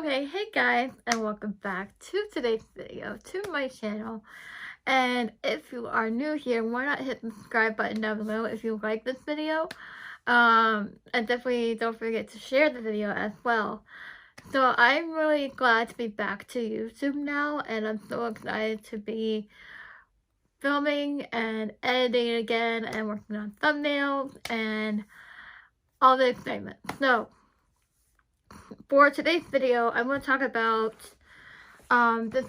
Okay, hey guys, and welcome back to today's video, to my channel. And if you are new here, why not hit the subscribe button down below if you like this video. And definitely don't forget to share the video as well. So I'm really glad to be back to YouTube now, and I'm so excited to be filming and editing again and working on thumbnails and all the excitement. So for today's video, I'm going to talk about this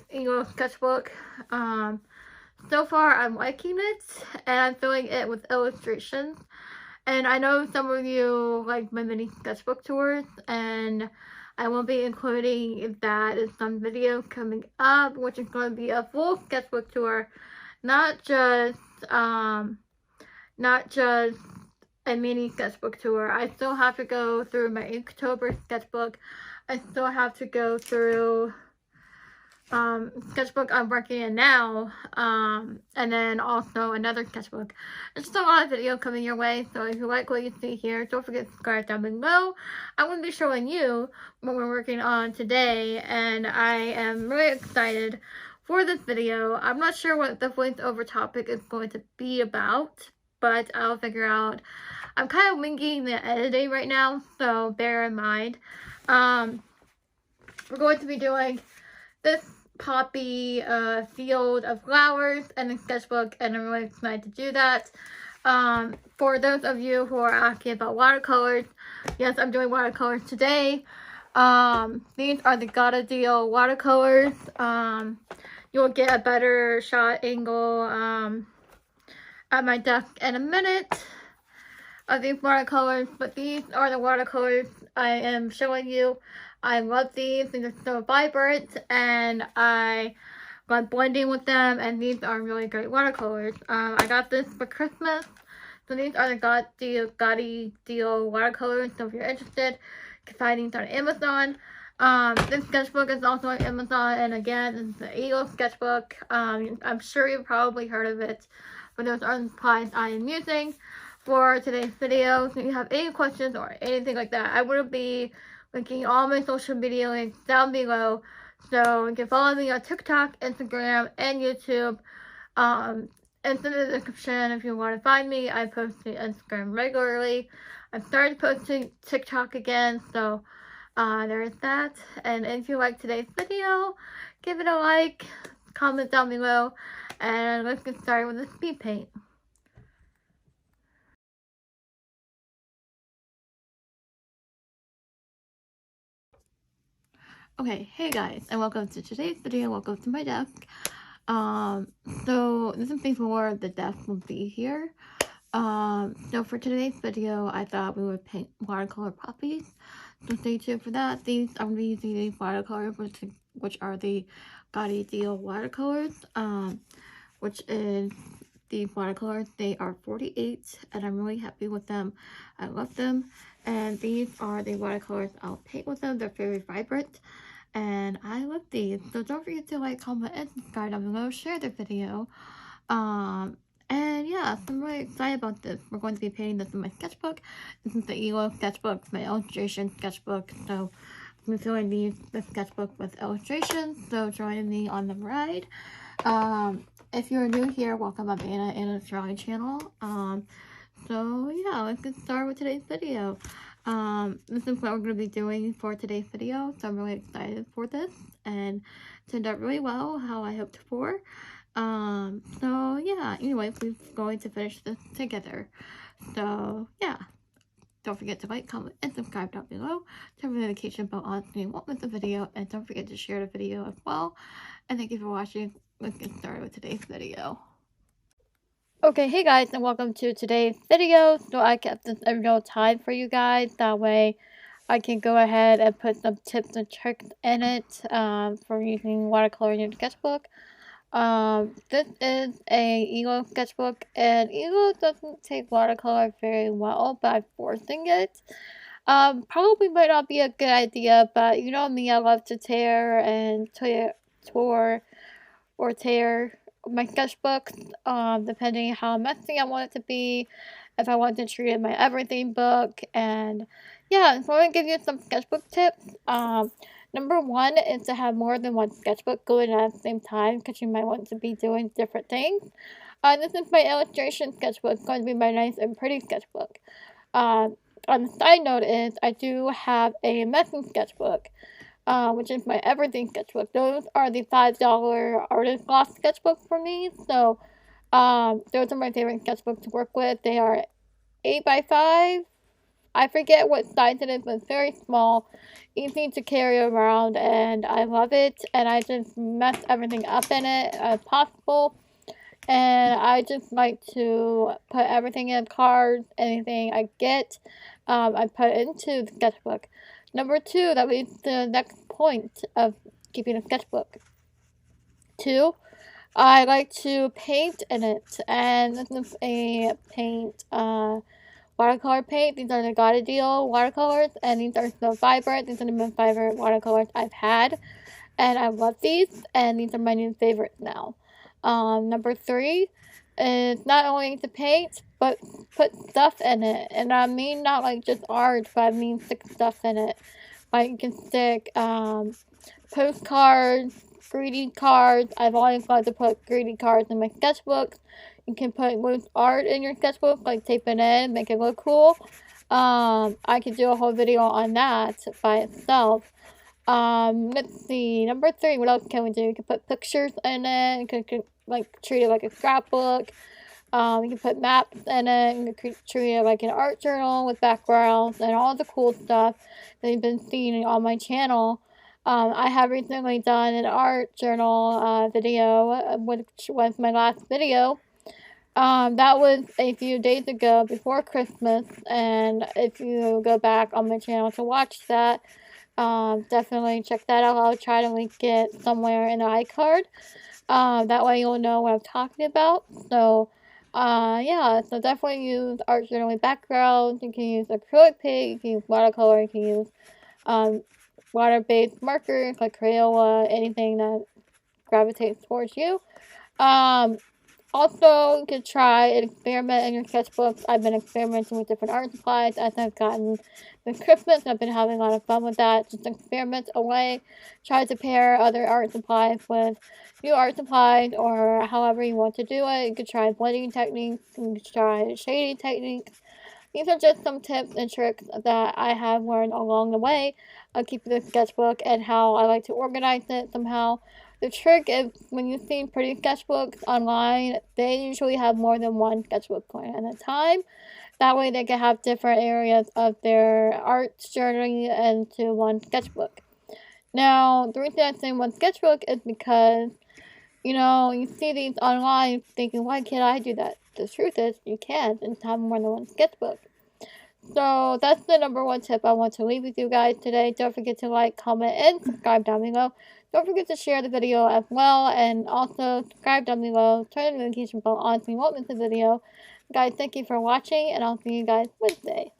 sketchbook. So far I'm liking it, and I'm filling it with illustrations. And I know some of you like my mini sketchbook tours, and I will be including that in some videos coming up, which is going to be a full sketchbook tour, not just a mini sketchbook tour. I still have to go through my Inktober sketchbook. I still have to go through sketchbook I'm working in now, and then also another sketchbook. There's just a lot of video coming your way, so if you like what you see here, don't forget to subscribe down below. I'm going to be showing you what we're working on today, and I am really excited for this video. I'm not sure what the voiceover topic is going to be about, but I'll figure out. I'm kind of winging the editing right now, so bear in mind. We're going to be doing this poppy field of flowers and a sketchbook, and I'm really excited to do that. For those of you who are asking about watercolors, yes, I'm doing watercolors today. These are the Gotta Deal watercolors. You'll get a better shot angle at my desk in a minute of these watercolors, but these are the watercolors I am showing you. I love these. These are so vibrant, and I love blending with them, and these are really great watercolors. I got this for Christmas, so these are the Gotti Deal watercolors, so if you're interested, you can find these on Amazon. This sketchbook is also on Amazon, and again, it's the Eagle sketchbook. I'm sure you've probably heard of it, but those are the supplies I am using for today's video. So if you have any questions or anything like that, I will be linking all my social media links down below, so you can follow me on TikTok, Instagram, and YouTube. It's in the description if you want to find me. I post to Instagram regularly. I've started posting TikTok again, so there's that. And if you like today's video, give it a like, comment down below, and let's get started with the speed paint. Okay, hey guys, and welcome to today's video. Welcome to my desk. So this is before the desk will be here. So for today's video, I thought we would paint watercolor poppies. So stay tuned for that. I'm going to be using these watercolors, which are the Gotti Deal watercolors. Which is these watercolors. They are 48, and I'm really happy with them. I love them. And these are the watercolors I'll paint with them. They're very vibrant, and I love these. So don't forget to like, comment, and subscribe down below. Share the video. And yeah, so I'm really excited about this. We're going to be painting this in my sketchbook. This is the Elo sketchbook, my illustration sketchbook. So I'm filling the sketchbook with illustrations. So join me on the ride. If you're new here, welcome. I'm Anna's drawing channel. So yeah, let's get started with today's video. This is what we're going to be doing for today's video, so I'm really excited for this, and it turned out really well, how I hoped for. So yeah, anyway, we're going to finish this together. So yeah, don't forget to like, comment, and subscribe down below. Turn the notification bell on so you won't miss a video, and don't forget to share the video as well. And thank you for watching. Let's get started with today's video. Okay, hey guys, and welcome to today's video. So I kept this in real time for you guys. That way I can go ahead and put some tips and tricks in it for using watercolor in your sketchbook. This is a Eagle sketchbook, and Eagle doesn't take watercolor very well by forcing it. Probably might not be a good idea, but you know me, I love to tear my sketchbooks, depending how messy I want it to be, if I want to treat it my everything book. And yeah, so I'm going to give you some sketchbook tips. Number one is to have more than one sketchbook going at the same time because you might want to be doing different things. This is my illustration sketchbook. It's going to be my nice and pretty sketchbook. On the side note is I do have a messy sketchbook, which is my everything sketchbook. Those are the $5 artist gloss sketchbook for me. So those are my favorite sketchbooks to work with. They are 8x5. I forget what size it is, but it's very small, easy to carry around, and I love it. And I just mess everything up in it as possible. And I just like to put everything in cards, anything I get, I put into the sketchbook. Number two, that leads to the next point of keeping a sketchbook. Two, I like to paint in it, and this is a paint, watercolor paint. These are the Gotta Deal watercolors, and these are so vibrant. These are the most vibrant watercolors I've had, and I love these, and these are my new favorites now. Number three is not only to paint, but put stuff in it. And I mean not like just art, but I mean stick stuff in it. Like you can stick postcards, greeting cards. I've always loved to put greeting cards in my sketchbooks. You can put loose art in your sketchbook, like tape it in, make it look cool. I could do a whole video on that by itself. Let's see. Number three, what else can we do? You can put pictures in it. You can like treat it like a scrapbook. You can put maps in it. You can treat it like an art journal with backgrounds and all the cool stuff that you've been seeing on my channel. I have recently done an art journal video, which was my last video. That was a few days ago before Christmas, and if you go back on my channel to watch that, definitely check that out. I'll try to link it somewhere in the iCard. That way you'll know what I'm talking about. So, yeah, so definitely use art journaling backgrounds. You can use acrylic paint, you can use watercolor, you can use, water-based markers like Crayola, anything that gravitates towards you. Also, you could try and experiment in your sketchbooks. I've been experimenting with different art supplies as I've gotten with Christmas. I've been having a lot of fun with that. Just experiment away. Try to pair other art supplies with new art supplies or however you want to do it. You could try blending techniques. You could try shading techniques. These are just some tips and tricks that I have learned along the way of keeping the sketchbook and how I like to organize it somehow. The trick is when you see pretty sketchbooks online, they usually have more than one sketchbook going at a time. That way they can have different areas of their art journey into one sketchbook. Now, the reason I say one sketchbook is because, you see these online thinking, why can't I do that? The truth is, you can and have more than one sketchbook. So that's the number one tip I want to leave with you guys today. Don't forget to like, comment, and subscribe down below. Don't forget to share the video as well, and also subscribe down below. Turn the notification bell on so you won't miss a video. Guys, thank you for watching, and I'll see you guys Wednesday.